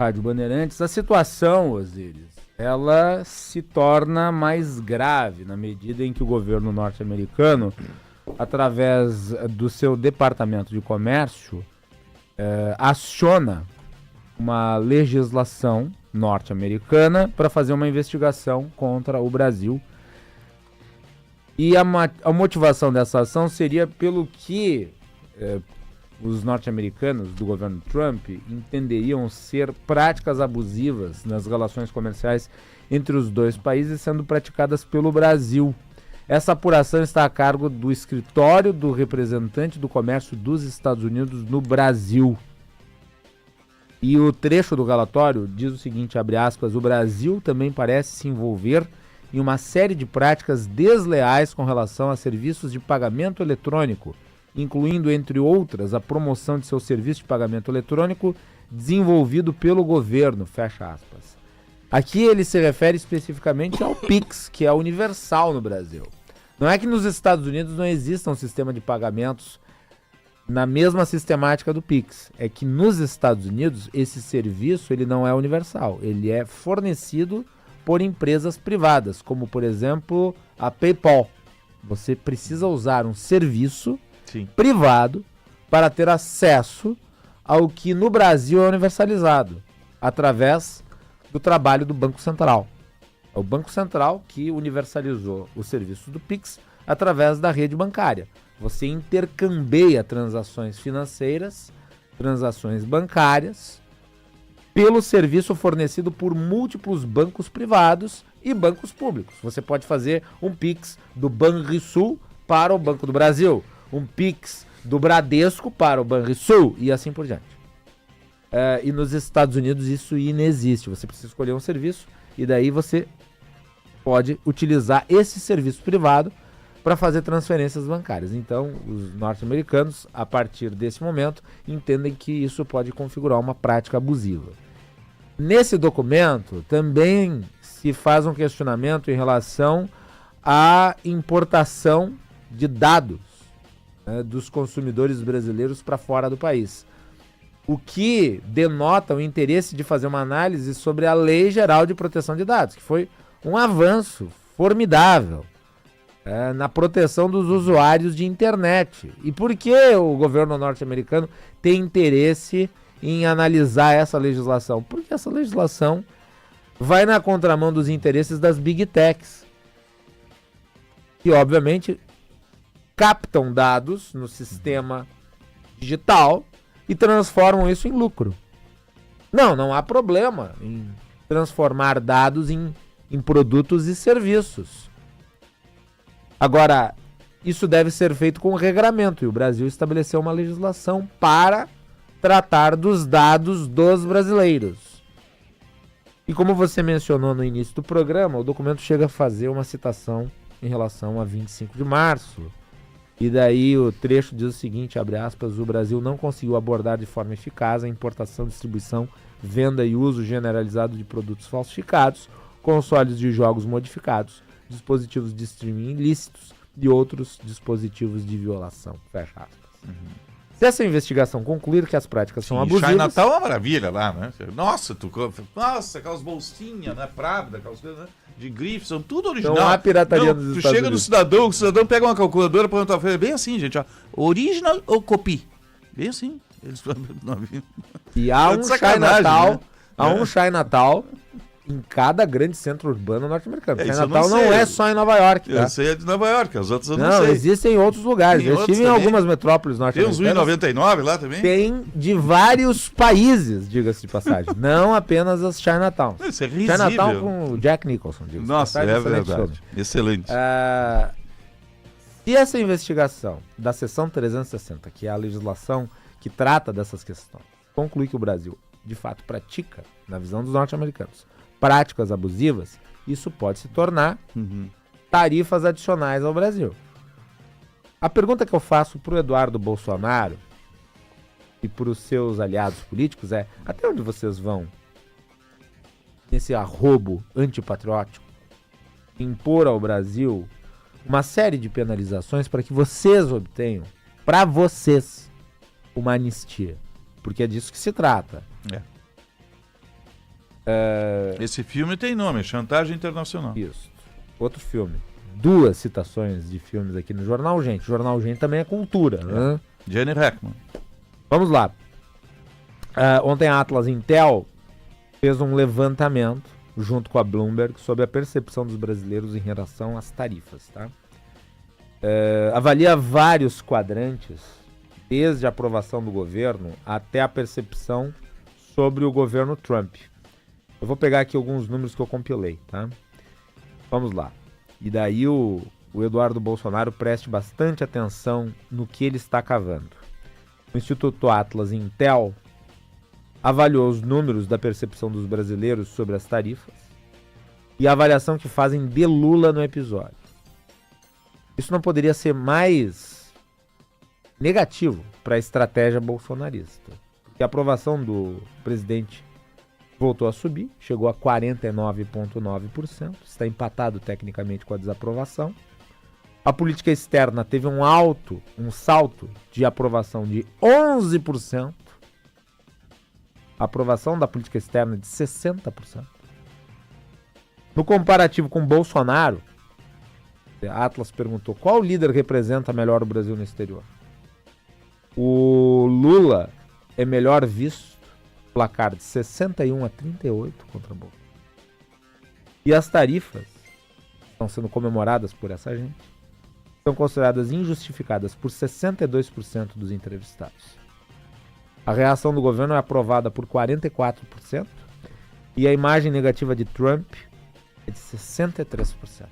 Rádio Bandeirantes, a situação, Osíris, ela se torna mais grave na medida em que o governo norte-americano, através do seu Departamento de Comércio, aciona uma legislação norte-americana para fazer uma investigação contra o Brasil. E a motivação dessa ação seria pelo que os norte-americanos do governo Trump entenderiam ser práticas abusivas nas relações comerciais entre os dois países sendo praticadas pelo Brasil. Essa apuração está a cargo do escritório do representante do comércio dos Estados Unidos no Brasil. E o trecho do relatório diz o seguinte, abre aspas, o Brasil também parece se envolver em uma série de práticas desleais com relação a serviços de pagamento eletrônico, incluindo, entre outras, a promoção de seu serviço de pagamento eletrônico desenvolvido pelo governo, fecha aspas. Aqui ele se refere especificamente ao Pix, que é universal no Brasil. Não é que nos Estados Unidos não exista um sistema de pagamentos na mesma sistemática do Pix. É que nos Estados Unidos esse serviço ele não é universal. Ele é fornecido por empresas privadas, como por exemplo a PayPal. Você precisa usar um serviço privado para ter acesso ao que no Brasil é universalizado, através do trabalho do Banco Central. É o Banco Central que universalizou o serviço do Pix através da rede bancária. Você intercambeia transações financeiras, transações bancárias, pelo serviço fornecido por múltiplos bancos privados e bancos públicos. Você pode fazer um Pix do Banrisul para o Banco do Brasil, um Pix do Bradesco para o Banrisul e assim por diante. E nos Estados Unidos isso inexiste. Você precisa escolher um serviço e daí você pode utilizar esse serviço privado para fazer transferências bancárias. Então, os norte-americanos, a partir desse momento, entendem que isso pode configurar uma prática abusiva. Nesse documento, também se faz um questionamento em relação à importação de dados dos consumidores brasileiros para fora do país. O que denota o interesse de fazer uma análise sobre a Lei Geral de Proteção de Dados, que foi um avanço formidável na proteção dos usuários de internet. E por que o governo norte-americano tem interesse em analisar essa legislação? Porque essa legislação vai na contramão dos interesses das Big Techs, que obviamente captam dados no sistema digital e transformam isso em lucro. Não há problema em transformar dados em produtos e serviços. Agora, isso deve ser feito com regramento, e o Brasil estabeleceu uma legislação para tratar dos dados dos brasileiros. E como você mencionou no início do programa, o documento chega a fazer uma citação em relação a 25 de março. E daí o trecho diz o seguinte, abre aspas, o Brasil não conseguiu abordar de forma eficaz a importação, distribuição, venda e uso generalizado de produtos falsificados, consoles de jogos modificados, dispositivos de streaming ilícitos e outros dispositivos de violação. Fecha aspas. Se essa investigação concluir que as práticas são abusivas... Chinatown é uma maravilha lá, né? Nossa, aquelas bolsinhas, né? Pravda, aquelas coisas, né? De grife, são tudo original. Não há pirataria dos Estados Tu chega Unidos. no cidadão, o cidadão pega uma calculadora para perguntar, é bem assim, gente, ó, original ou copy? Bem assim. Eles E há um Chinatown, né? um Chinatown em cada grande centro urbano norte-americano. Chinatown não não é só em Nova York, tá? Eu sei é de Nova York, as outras eu não Não, sei. existem em outros lugares. Eu estive em algumas metrópoles Tem uns norte-americanas. 1,99 lá também? Tem de vários países, diga-se de passagem. Não apenas as Chinatowns. Isso é risível. Chinatown com o Jack Nicholson, diga-se de Nossa, passagem, é excelente verdade. filme. Excelente. Se essa investigação da seção 360, que é a legislação que trata dessas questões, conclui que o Brasil, de fato, pratica, na visão dos norte-americanos, práticas abusivas, isso pode se tornar tarifas adicionais ao Brasil. A pergunta que eu faço para o Eduardo Bolsonaro e para os seus aliados políticos é: até onde vocês vão nesse arrobo antipatriótico impor ao Brasil uma série de penalizações para que vocês obtenham, para vocês, uma anistia? Porque é disso que se trata. Esse filme tem nome, Chantagem Internacional. Isso. Outro filme. 2 citações de filmes aqui no Jornal Gente. Jornal Gente também é cultura, né? Jenny Hackman. Vamos lá. Ontem a Atlas Intel fez um levantamento junto com a Bloomberg sobre a percepção dos brasileiros em relação às tarifas, tá? Avalia vários quadrantes, desde a aprovação do governo até a percepção sobre o governo Trump. Eu vou pegar aqui alguns números que eu compilei, tá? Vamos lá. E daí o Eduardo Bolsonaro preste bastante atenção no que ele está cavando. O Instituto Atlas Intel avaliou os números da percepção dos brasileiros sobre as tarifas e a avaliação que fazem de Lula no episódio. Isso não poderia ser mais negativo para a estratégia bolsonarista. Porque a aprovação do presidente voltou a subir, chegou a 49,9%, está empatado tecnicamente com a desaprovação. A política externa teve um salto de aprovação de 11%. A aprovação da política externa de 60%. No comparativo com Bolsonaro, a Atlas perguntou qual líder representa melhor o Brasil no exterior. O Lula é melhor visto, placar de 61 a 38 contra Bolsonaro. E as tarifas estão sendo comemoradas por essa gente, são consideradas injustificadas por 62% dos entrevistados. A reação do governo é aprovada por 44% e a imagem negativa de Trump é de 63%.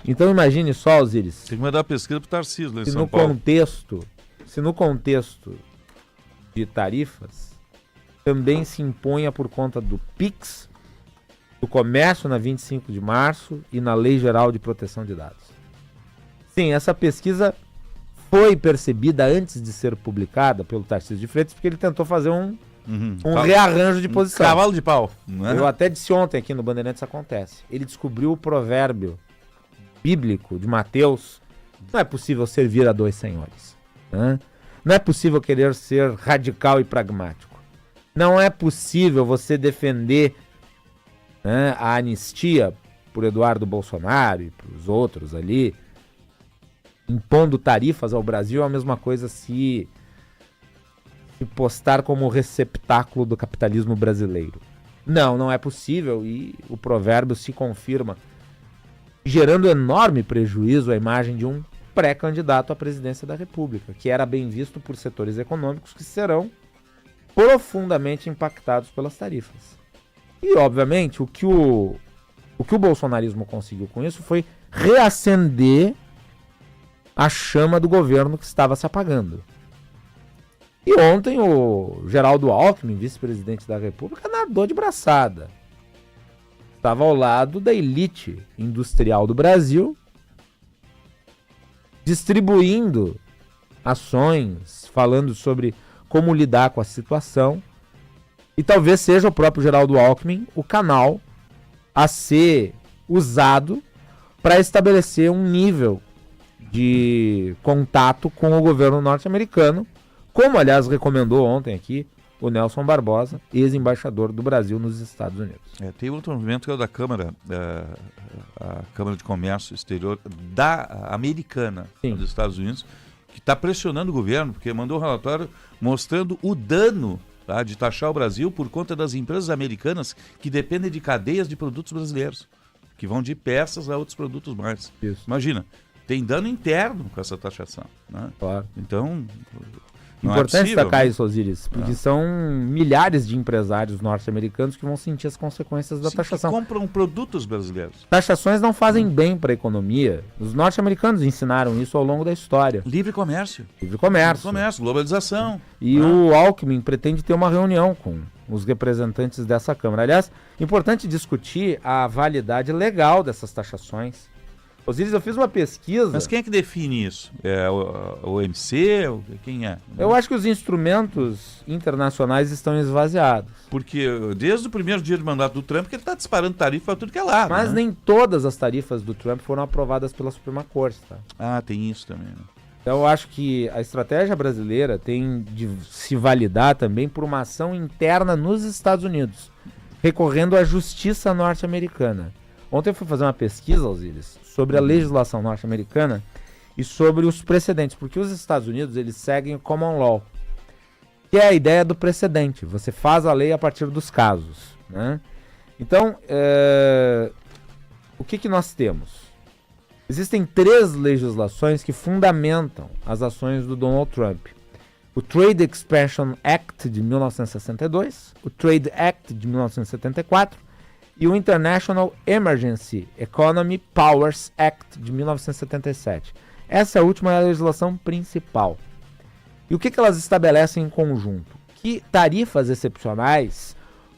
Então imagine só, Osiris, Tem que mandar a pesquisa pro Tarcísio lá em se São no Paulo. contexto de tarifas também se imponha por conta do PIX, do comércio na 25 de março e na Lei Geral de Proteção de Dados. Sim, essa pesquisa foi percebida antes de ser publicada pelo Tarcísio de Freitas, porque ele tentou fazer um rearranjo de posição. Cavalo de pau. Né? Eu até disse ontem aqui no Bandeirantes acontece. Ele descobriu o provérbio bíblico de Mateus: não é possível servir a dois senhores. Né? Não é possível querer ser radical e pragmático. Não é possível você defender, né, a anistia por Eduardo Bolsonaro e para os outros ali, impondo tarifas ao Brasil. É a mesma coisa se postar como receptáculo do capitalismo brasileiro. Não é possível, e o provérbio se confirma, gerando enorme prejuízo à imagem de um pré-candidato à presidência da República, que era bem visto por setores econômicos que serão profundamente impactados pelas tarifas. E, obviamente, o que o bolsonarismo conseguiu com isso foi reacender a chama do governo que estava se apagando. E ontem o Geraldo Alckmin, vice-presidente da República, nadou de braçada. Estava ao lado da elite industrial do Brasil, distribuindo ações, falando sobre como lidar com a situação. E talvez seja o próprio Geraldo Alckmin o canal a ser usado para estabelecer um nível de contato com o governo norte-americano, como, aliás, recomendou ontem aqui o Nelson Barbosa, ex-embaixador do Brasil nos Estados Unidos. Tem outro movimento que é o da Câmara, a Câmara de Comércio Exterior da Americana, dos Estados Unidos, que está pressionando o governo, porque mandou um relatório mostrando o dano, tá, de taxar o Brasil por conta das empresas americanas que dependem de cadeias de produtos brasileiros, que vão de peças a outros produtos mais. Isso. Imagina, tem dano interno com essa taxação. Né? Claro. Então, importante destacar isso, Osiris, porque são milhares de empresários norte-americanos que vão sentir as consequências da taxação. Que compram produtos brasileiros. Taxações não fazem bem para a economia. Os norte-americanos ensinaram isso ao longo da história. Livre comércio. Livre comércio. Globalização. E o Alckmin pretende ter uma reunião com os representantes dessa Câmara. Aliás, importante discutir a validade legal dessas taxações. Osiris, eu fiz uma pesquisa... Mas quem é que define isso? É o OMC? Quem é? Eu acho que os instrumentos internacionais estão esvaziados. Porque desde o primeiro dia de mandato do Trump, que ele está disparando tarifa para tudo que é lado. Mas né? nem todas as tarifas do Trump foram aprovadas pela Suprema Corte. Tá? Ah, tem isso também. Né? Então eu acho que a estratégia brasileira tem de se validar também por uma ação interna nos Estados Unidos. recorrendo à justiça norte-americana. Ontem eu fui fazer uma pesquisa, Alzires, sobre a legislação norte-americana e sobre os precedentes, porque os Estados Unidos eles seguem o common law, que é a ideia do precedente. Você faz a lei a partir dos casos, né? Então, o que nós temos? Existem 3 legislações que fundamentam as ações do Donald Trump. O Trade Expansion Act de 1962, o Trade Act de 1974 e o International Emergency Economy Powers Act de 1977. Essa última é a legislação principal. E o que elas estabelecem em conjunto? Que tarifas excepcionais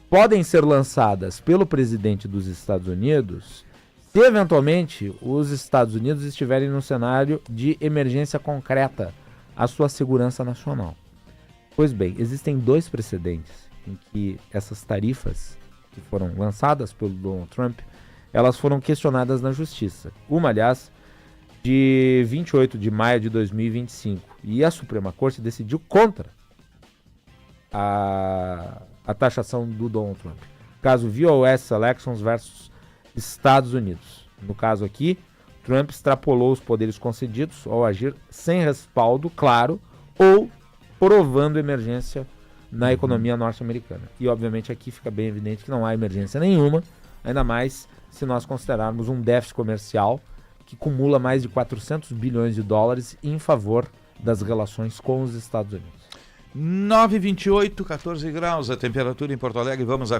podem ser lançadas pelo presidente dos Estados Unidos se eventualmente os Estados Unidos estiverem num cenário de emergência concreta à sua segurança nacional. Pois bem, existem 2 precedentes em que essas tarifas que foram lançadas pelo Donald Trump, elas foram questionadas na justiça. Uma, aliás, de 28 de maio de 2025. E a Suprema Corte decidiu contra a taxação do Donald Trump. Caso VOS Selections versus Estados Unidos. No caso aqui, Trump extrapolou os poderes concedidos ao agir sem respaldo claro ou provando emergência na economia norte-americana. E, obviamente, aqui fica bem evidente que não há emergência nenhuma, ainda mais se nós considerarmos um déficit comercial que acumula mais de 400 bilhões de dólares em favor das relações com os Estados Unidos. 9h28, 14 graus, a temperatura em Porto Alegre. Vamos a